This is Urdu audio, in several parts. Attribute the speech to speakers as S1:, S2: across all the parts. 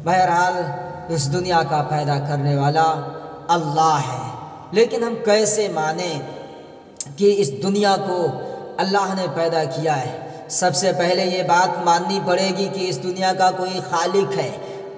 S1: بہرحال اس دنیا کا پیدا کرنے والا اللہ ہے، لیکن ہم کیسے مانیں کہ اس دنیا کو اللہ نے پیدا کیا ہے؟ سب سے پہلے یہ بات ماننی پڑے گی کہ اس دنیا کا کوئی خالق ہے،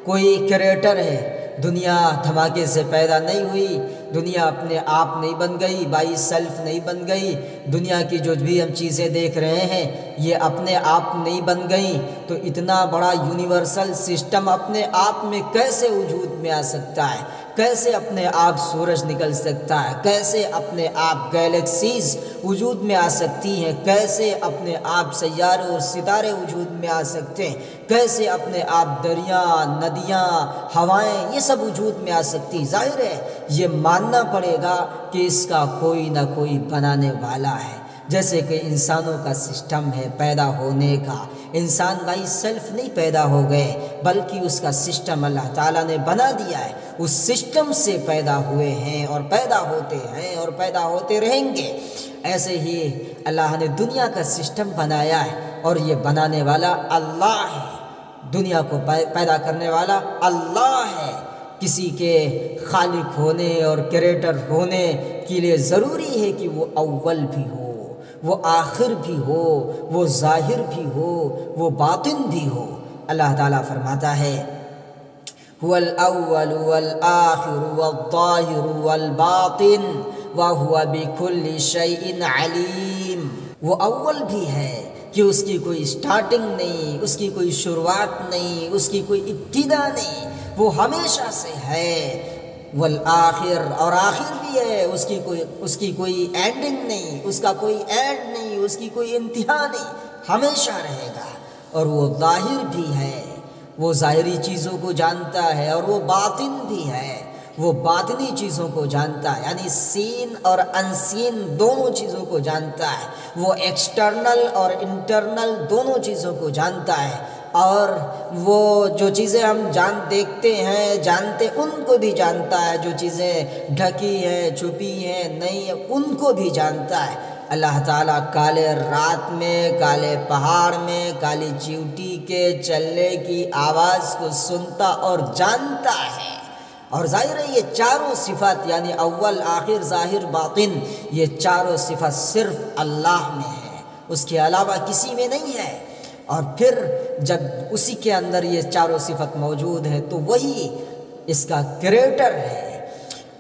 S1: کوئی کریٹر ہے۔ دنیا دھماکے سے پیدا نہیں ہوئی، دنیا اپنے آپ نہیں بن گئی، بائی سیلف نہیں بن گئی۔ دنیا کی جو بھی ہم چیزیں دیکھ رہے ہیں یہ اپنے آپ نہیں بن گئیں، تو اتنا بڑا یونیورسل سسٹم اپنے آپ میں کیسے وجود میں آ سکتا ہے؟ کیسے اپنے آپ سورج نکل سکتا ہے؟ کیسے اپنے آپ گیلیکسیز وجود میں آ سکتی ہیں؟ کیسے اپنے آپ سیارے اور ستارے وجود میں آ سکتے ہیں؟ کیسے اپنے آپ دریا، ندیاں، ہوائیں یہ سب وجود میں آ سکتی؟ ظاہر ہے یہ ماننا پڑے گا کہ اس کا کوئی نہ کوئی بنانے والا ہے۔ جیسے کہ انسانوں کا سسٹم ہے پیدا ہونے کا، انسان بائی سیلف نہیں پیدا ہو گئے بلکہ اس کا سسٹم اللہ تعالیٰ نے بنا دیا ہے، اس سسٹم سے پیدا ہوئے ہیں اور پیدا ہوتے ہیں اور پیدا ہوتے رہیں گے۔ ایسے ہی اللہ نے دنیا کا سسٹم بنایا ہے اور یہ بنانے والا اللہ ہے، دنیا کو پیدا کرنے والا اللہ ہے۔ کسی کے خالق ہونے اور کریٹر ہونے کے لیے ضروری ہے کہ وہ اول بھی ہو، وہ آخر بھی ہو، وہ ظاہر بھی ہو، وہ باطن بھی ہو۔ اللہ تعالیٰ فرماتا ہے هو الأول والآخر والظاہر والباطن وهو بكل شيء علیم۔ وہ اول بھی ہے کہ اس کی کوئی سٹارٹنگ نہیں، اس کی کوئی شروعات نہیں، اس کی کوئی ابتدا نہیں، وہ ہمیشہ سے ہے۔ والآخر، اور آخر بھی ہے، اس کی کوئی اینڈنگ نہیں، اس کا کوئی اینڈ نہیں، اس کی کوئی انتہا نہیں، ہمیشہ رہے گا۔ اور وہ ظاہر بھی ہے، وہ ظاہری چیزوں کو جانتا ہے، اور وہ باطن بھی ہے، وہ باطنی چیزوں کو جانتا ہے، یعنی سین اور انسین دونوں چیزوں کو جانتا ہے، وہ ایکسٹرنل اور انٹرنل دونوں چیزوں کو جانتا ہے، اور وہ جو چیزیں ہم دیکھتے ہیں جانتے ان کو بھی جانتا ہے، جو چیزیں ڈھکی ہیں چھپی ہیں نہیں ہیں ان کو بھی جانتا ہے۔ اللہ تعالیٰ کالے رات میں، کالے پہاڑ میں، کالی چیوٹی کے چلنے کی آواز کو سنتا اور جانتا ہے۔ اور ظاہر ہے یہ چاروں صفات یعنی اول، آخر، ظاہر، باطن، یہ چاروں صفات صرف اللہ میں ہے، اس کے علاوہ کسی میں نہیں ہے۔ اور پھر جب اسی کے اندر یہ چاروں صفت موجود ہے تو وہی اس کا کریٹر ہے۔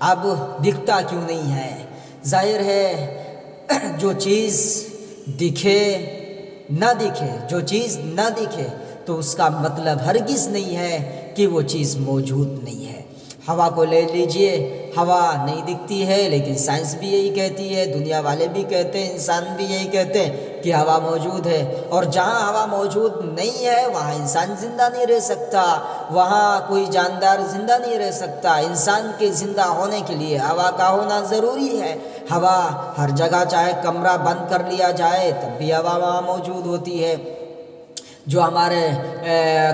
S1: اب دکھتا کیوں نہیں ہے؟ ظاہر ہے جو چیز دکھے نہ دکھے، جو چیز نہ دکھے تو اس کا مطلب ہرگز نہیں ہے کہ وہ چیز موجود نہیں ہے۔ ہوا کو لے لیجئے، ہوا نہیں دکھتی ہے لیکن سائنس بھی یہی کہتی ہے، دنیا والے بھی کہتے ہیں، انسان بھی یہی کہتے ہیں کہ ہوا موجود ہے، اور جہاں ہوا موجود نہیں ہے وہاں انسان زندہ نہیں رہ سکتا، وہاں کوئی جاندار زندہ نہیں رہ سکتا۔ انسان کے زندہ ہونے کے لیے ہوا کا ہونا ضروری ہے۔ ہوا ہر جگہ، چاہے کمرہ بند کر لیا جائے تب بھی ہوا وہاں موجود ہوتی ہے۔ جو ہمارے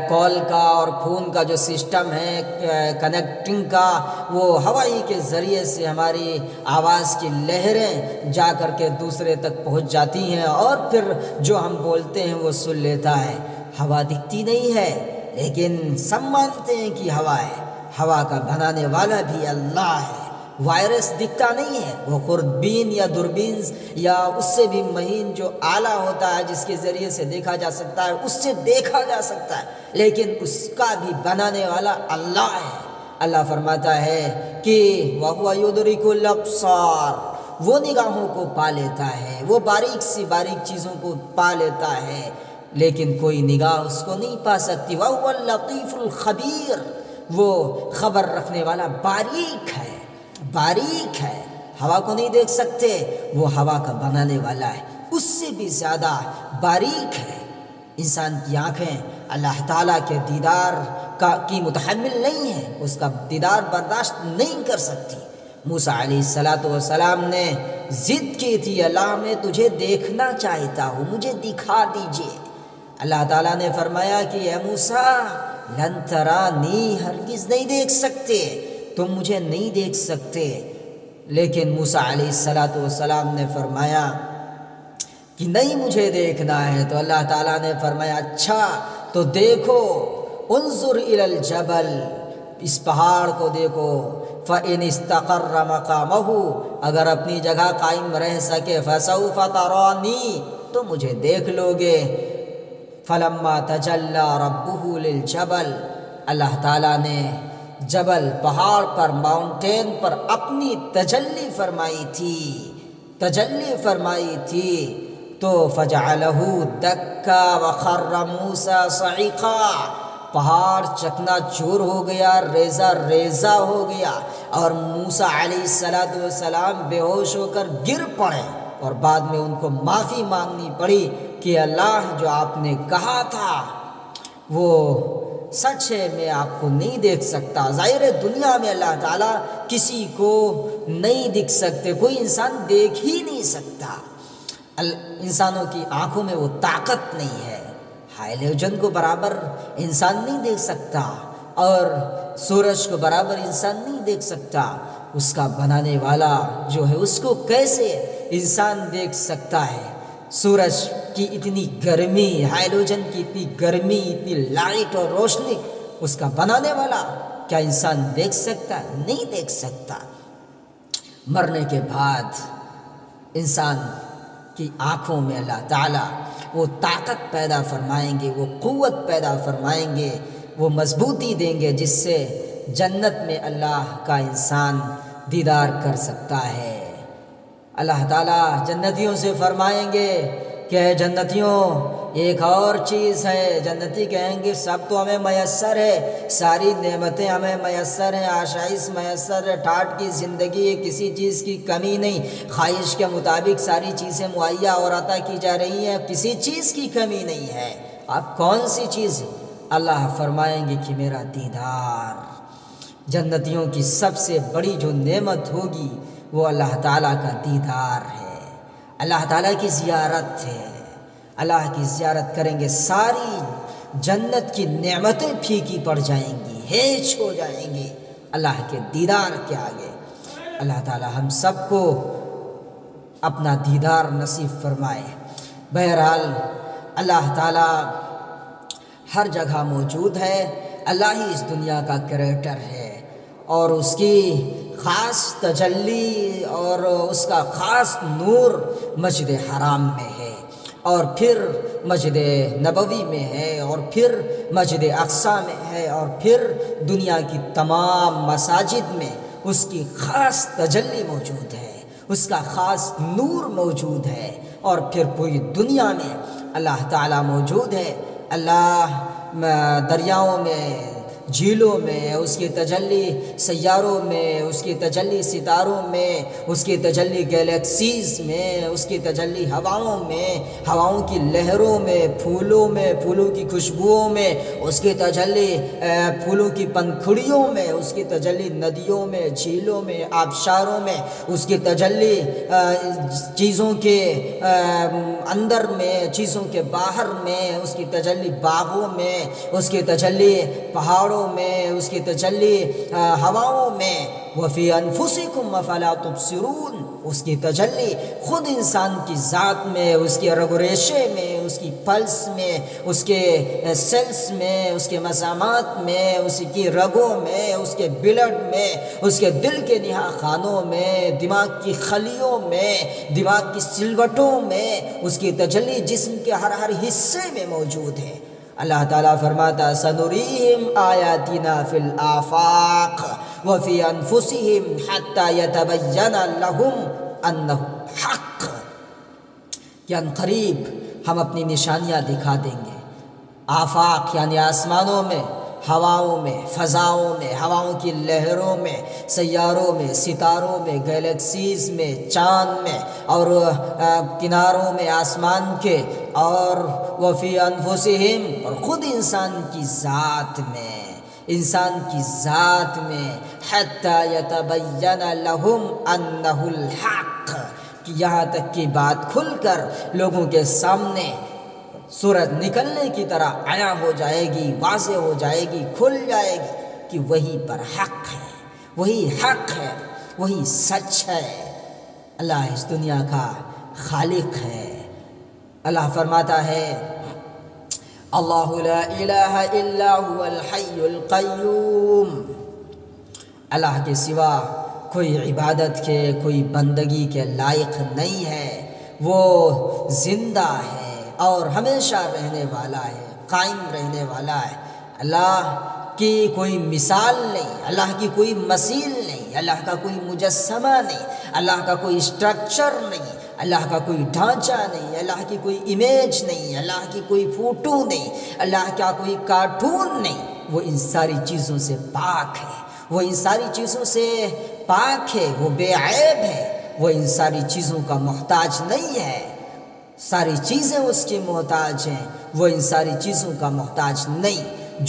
S1: کال کا اور فون کا جو سسٹم ہے کنیکٹنگ کا، وہ ہوائی کے ذریعے سے ہماری آواز کی لہریں جا کر کے دوسرے تک پہنچ جاتی ہیں، اور پھر جو ہم بولتے ہیں وہ سن لیتا ہے۔ ہوا دکھتی نہیں ہے لیکن سب مانتے ہیں کہ ہوا ہے، ہوا کا بنانے والا بھی اللہ ہے۔ وائرس دکھتا نہیں ہے، وہ خوردبین یا دوربین یا اس سے بھی مہین جو آلہ ہوتا ہے جس کے ذریعے سے دیکھا جا سکتا ہے، اس سے دیکھا جا سکتا ہے، لیکن اس کا بھی بنانے والا اللہ ہے۔ اللہ فرماتا ہے کہ وَهُوَ يُدْرِكُ الْأَبْصَارَ، وہ نگاہوں کو پا لیتا ہے، وہ باریک سی باریک چیزوں کو پا لیتا ہے، لیکن کوئی نگاہ اس کو نہیں پا سکتی۔ وَهُوَ اللَّطِيفُ الْخَبِيرُ، وہ خبر رکھنے والا باریک ہے، باریک ہے۔ ہوا کو نہیں دیکھ سکتے، وہ ہوا کا بنانے والا ہے، اس سے بھی زیادہ باریک ہے۔ انسان کی آنکھیں اللہ تعالیٰ کے دیدار کی متحمل نہیں ہیں، اس کا دیدار برداشت نہیں کر سکتی۔ موسیٰ علیہ السلام نے ضد کی تھی، اللہ میں تجھے دیکھنا چاہتا ہوں، مجھے دکھا دیجئے۔ اللہ تعالیٰ نے فرمایا کہ اے موسیٰ لن ترانی، ہرگز نہیں دیکھ سکتے، تم مجھے نہیں دیکھ سکتے۔ لیکن موسیٰ علیہ السلام نے فرمایا کہ نہیں مجھے دیکھنا ہے، تو اللہ تعالیٰ نے فرمایا اچھا تو دیکھو، انظر الی الجبل، اس پہاڑ کو دیکھو، فَإِنِ اسْتَقَرَّ مَقَامَهُ، اگر اپنی جگہ قائم رہ سکے، فَسَوْفَ تَرَانِی، تو مجھے دیکھ لو گے۔ فَلَمَّا تَجَلَّى رَبُّهُ لِلْجَبَلِ، اللہ تعالیٰ نے جبل، پہاڑ پر، ماؤنٹین پر اپنی تجلی فرمائی تھی تو فَجَعَلَهُ دَكَّا وَخَرَّ مُوسَىٰ صَعِقًا، پہاڑ چکنا چور ہو گیا، ریزہ ریزہ ہو گیا، اور موسیٰ علیہ السلام بے ہوش ہو کر گر پڑے، اور بعد میں ان کو معافی مانگنی پڑی کہ اللہ جو آپ نے کہا تھا وہ سچ ہے، میں آپ کو نہیں دیکھ سکتا۔ ظاہر ہے دنیا میں اللہ تعالیٰ کسی کو نہیں دکھ سکتے، کوئی انسان دیکھ ہی نہیں سکتا، انسانوں کی آنکھوں میں وہ طاقت نہیں ہے، ہائیلوجن کو برابر انسان نہیں دیکھ سکتا، اور سورج کو برابر انسان نہیں دیکھ سکتا، اس کا بنانے والا جو ہے اس کو کیسے انسان دیکھ سکتا ہے؟ سورج کی اتنی گرمی، ہائیلوجن کی اتنی گرمی، اتنی لائٹ اور روشنی، اس کا بنانے والا کیا انسان دیکھ سکتا ہے؟ نہیں دیکھ سکتا۔ مرنے کے بعد انسان کی آنکھوں میں اللہ تعالیٰ وہ طاقت پیدا فرمائیں گے، وہ قوت پیدا فرمائیں گے، وہ مضبوطی دیں گے جس سے جنت میں اللہ کا انسان دیدار کر سکتا ہے۔ اللہ تعالیٰ جنتیوں سے فرمائیں گے کہ اے جنتیوں، ایک اور چیز ہے۔ جنتی کہیں گے سب تو ہمیں میسر ہے، ساری نعمتیں ہمیں میسر ہیں، آشائش میسر ہے، ٹھاٹھ کی زندگی ہے، کسی چیز کی کمی نہیں، خواہش کے مطابق ساری چیزیں مہیا اور عطا کی جا رہی ہیں، کسی چیز کی کمی نہیں ہے، اب کون سی چیز؟ اللہ فرمائیں گے کہ میرا دیدار۔ جنتیوں کی سب سے بڑی جو نعمت ہوگی وہ اللہ تعالیٰ کا دیدار ہے، اللہ تعالیٰ کی زیارت ہے۔ اللہ کی زیارت کریں گے، ساری جنت کی نعمتیں پھیکی پڑ جائیں گی، ہیچ ہو جائیں گی اللہ کے دیدار کے آگے۔ اللہ تعالیٰ ہم سب کو اپنا دیدار نصیب فرمائے۔ بہرحال اللہ تعالیٰ ہر جگہ موجود ہے، اللہ ہی اس دنیا کا کریٹر ہے، اور اس کی خاص تجلی اور اس کا خاص نور مسجد حرام میں ہے، اور پھر مسجد نبوی میں ہے، اور پھر مسجد اقصیٰ میں ہے، اور پھر دنیا کی تمام مساجد میں اس کی خاص تجلی موجود ہے، اس کا خاص نور موجود ہے، اور پھر پوری دنیا میں اللہ تعالیٰ موجود ہے۔ اللہ دریاؤں میں، جھیلوں میں اس کی تجلی، سیاروں میں اس کی تجلی، ستاروں میں اس کی تجلی، گیلیکسیز میں اس کی تجلی، ہواؤں میں، ہواؤں کی لہروں میں، پھولوں میں، پھولوں کی خوشبوؤں میں اس کی تجلی، پھولوں کی پنکھڑیوں میں اس کی تجلی، ندیوں میں، جھیلوں میں، آبشاروں میں اس کی تجلی، چیزوں کے اندر میں، چیزوں کے باہر میں اس کی تجلی، باغوں میں اس کی تجلی، پہاڑوں میں اس کی تجلی، ہواؤں میں، وفی انفسکم افلا تبصرون اس کی تجلی، خود انسان کی ذات میں، اس کے رگ و ریشے میں، اس کی پلس میں، اس کے سیلس میں، اس کے مسامات میں، اس کی رگوں میں، اس کے بلڈ میں، اس کے دل کے نہا خانوں میں، دماغ کی خلیوں میں، دماغ کی سلوٹوں میں اس کی تجلی جسم کے ہر ہر حصے میں موجود ہے۔ اللہ تعالیٰ فرماتا سنریہم آیاتنا فی الآفاق وفی انفسہم حتی یتبین لہم انہ حق، کہ ان قریب ہم اپنی نشانیاں دکھا دیں گے۔ آفاق یعنی آسمانوں میں، ہواؤں میں، فضاؤں میں، ہواؤں کی لہروں میں، سیاروں میں، ستاروں میں، گیلیکسیز میں، چاند میں، اور کناروں میں آسمان کے، اور وفی انفسہم اور خود انسان کی ذات میں، انسان کی ذات میں، حتی یتبین لہم انہ الحق، کہ یہاں تک کہ بات کھل کر لوگوں کے سامنے سورج نکلنے کی طرح عیاں ہو جائے گی، واضح ہو جائے گی، کھل جائے گی کہ وہی پر حق ہے، وہی حق ہے، وہی سچ ہے، اللہ اس دنیا کا خالق ہے۔ اللہ فرماتا ہے اللہ لا الہ الا هو الحی القیوم، اللہ کے سوا کوئی عبادت کے، کوئی بندگی کے لائق نہیں ہے، وہ زندہ ہے اور ہمیشہ رہنے والا ہے، قائم رہنے والا ہے۔ اللہ کی کوئی مثال نہیں، اللہ کی کوئی مثیل نہیں، اللہ کا کوئی مجسمہ نہیں، اللہ کا کوئی اسٹرکچر نہیں، اللہ کا کوئی ڈھانچہ نہیں، اللہ کی کوئی امیج نہیں، اللہ کی کوئی فوٹو نہیں، اللہ کا کوئی کارٹون نہیں۔ وہ ان ساری چیزوں سے پاک ہے، وہ ان ساری چیزوں سے پاک ہے، وہ بے عیب ہے، وہ ان ساری چیزوں کا محتاج نہیں ہے، ساری چیزیں اس کی محتاج ہیں، وہ ان ساری چیزوں کا محتاج نہیں۔